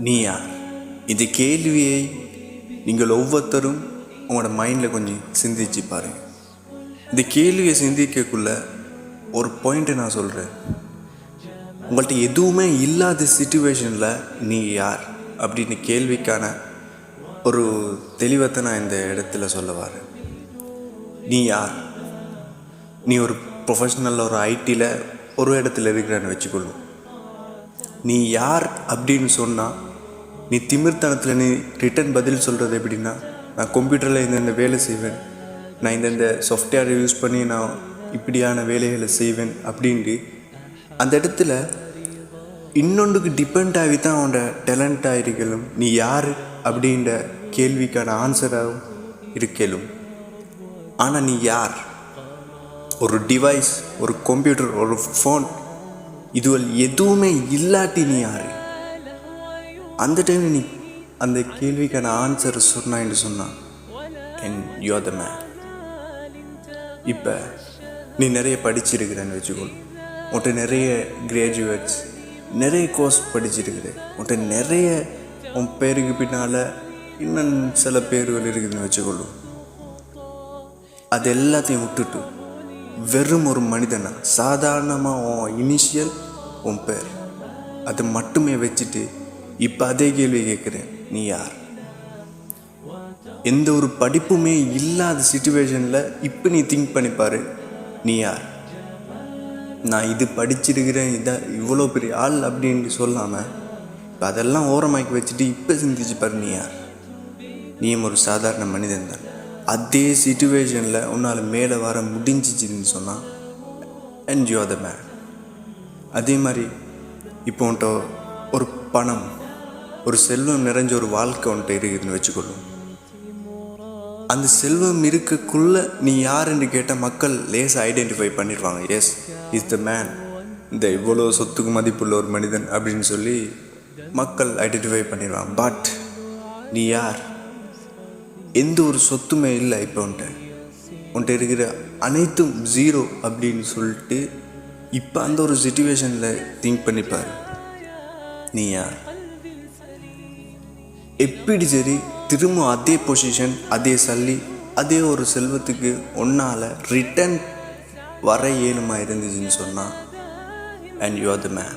நீ யார்? இந்த கேள்வியை நீங்கள் ஒவ்வொருத்தரும் உங்களோட மைண்டில் கொஞ்சம் சிந்திச்சு பாருங்கள். இந்த கேள்வியை சிந்திக்கக்குள்ள ஒரு பாயிண்ட்டை நான் சொல்கிறேன். உங்கள்கிட்ட எதுவுமே இல்லாத சிச்சுவேஷனில் நீ யார் அப்படின்னு கேள்விக்கான ஒரு தெளிவத்தை நான் இந்த இடத்துல சொல்ல வரேன். நீ யார்? நீ ஒரு ப்ரொஃபஷ்னல் ஒரு ஐடியில் ஒரு இடத்துல இருக்கிறான்னு வச்சுக்கொள்ளும். நீ யார் அப்படின்னு சொன்னால் நீ திமிர்த்தனத்தில் நீ ரிட்டன் பதில் சொல்கிறது எப்படின்னா, நான் கம்ப்யூட்டரில் இந்தந்த வேலை செய்வேன், நான் இந்தந்த சாஃப்ட்வேரை யூஸ் பண்ணி நான் இப்படியான வேலைகளை செய்வேன் அப்படின்ட்டு அந்த இடத்துல இன்னொன்றுக்கு டிபெண்ட் ஆகி தான் அவனோட டேலண்ட்டாக இருக்கலும் நீ யார் அப்படின்ற கேள்விக்கான ஆன்சராகவும் இருக்கலும். ஆனால் நீ யார்? ஒரு டிவைஸ், ஒரு கம்ப்யூட்டர், ஒரு ஃபோன், இதுவள் எதுவுமே இல்லாட்டி நீ யார்? அந்த டைம் நீ அந்த கேள்விக்கான ஆன்சர் சொன்னான்னு சொன்னான் and you are the man. இப்போ நீ நிறைய படிச்சிருக்கிறேன்னு வச்சுக்கோ, உன்கிட்ட நிறைய கிராஜுவேட்ஸ், நிறைய கோர்ஸ் படிச்சிருக்குது, உன்கிட்ட நிறைய உன் பேருக்கு பின்னால் இன்னும் சில பேர்கள் இருக்குதுன்னு வச்சுக்கொள்ளும். அது எல்லாத்தையும் விட்டுட்டு வெறும் ஒரு மனிதனா சாதாரணமாக உன் இனிஷியல், உன் பேர், அதை மட்டுமே வச்சுட்டு இப்போ அதே கேள்வி கேட்குறேன், நீ யார்? எந்த ஒரு படிப்புமே இல்லாத சிச்சுவேஷனில் இப்போ நீ திங்க் பண்ணிப்பார், நீ யார்? நான் இது படிச்சிருக்கிறேன், இதான் இவ்வளோ பெரிய ஆள் அப்படின்னு சொல்லாமல் இப்போ அதெல்லாம் ஓரமாக்கி வச்சுட்டு இப்போ சிந்திச்சுப்பார், நீ யார்? நீயும் ஒரு சாதாரண மனிதன் தான். அதே சிச்சுவேஷனில் உன்னால் மேலே வர முடிஞ்சிச்சின்னு சொன்னால் and you are the man. அதே மாதிரி இப்போ உன்ட்ட ஒரு பணம், ஒரு செல்வம் நிறைஞ்ச ஒரு வாழ்க்கை உன்ட்ட இருக்குதுன்னு வச்சுக்கொள்ளும். அந்த செல்வம் இருக்கக்குள்ளே நீ யாருன்னு கேட்டால் மக்கள் லேசாக ஐடென்டிஃபை பண்ணிடுவாங்க. எஸ், இஸ் த மேன், இந்த இவ்வளோ சொத்துக்கு மதிப்புள்ள ஒரு மனிதன் அப்படின்னு சொல்லி மக்கள் ஐடென்டிஃபை பண்ணிடுவாங்க. பட் நீ யார்? எந்த ஒரு சொத்துமே இல்லை. இப்போ உன்ட்ட இருக்கிற அனைத்தும் ஜீரோ அப்படின்னு சொல்லிட்டு இப்போ அந்த ஒரு சிச்சுவேஷனில் திங்க் பண்ணிப்பார், நீ யார்? எப்படி சரி திரும்ப அதே பொசிஷன், அதே சல்லி, அதே ஒரு செல்வத்துக்கு ஒன்றால் ரிட்டன் வர இயலுமா இருந்துச்சுன்னு சொன்னால் and you are the man.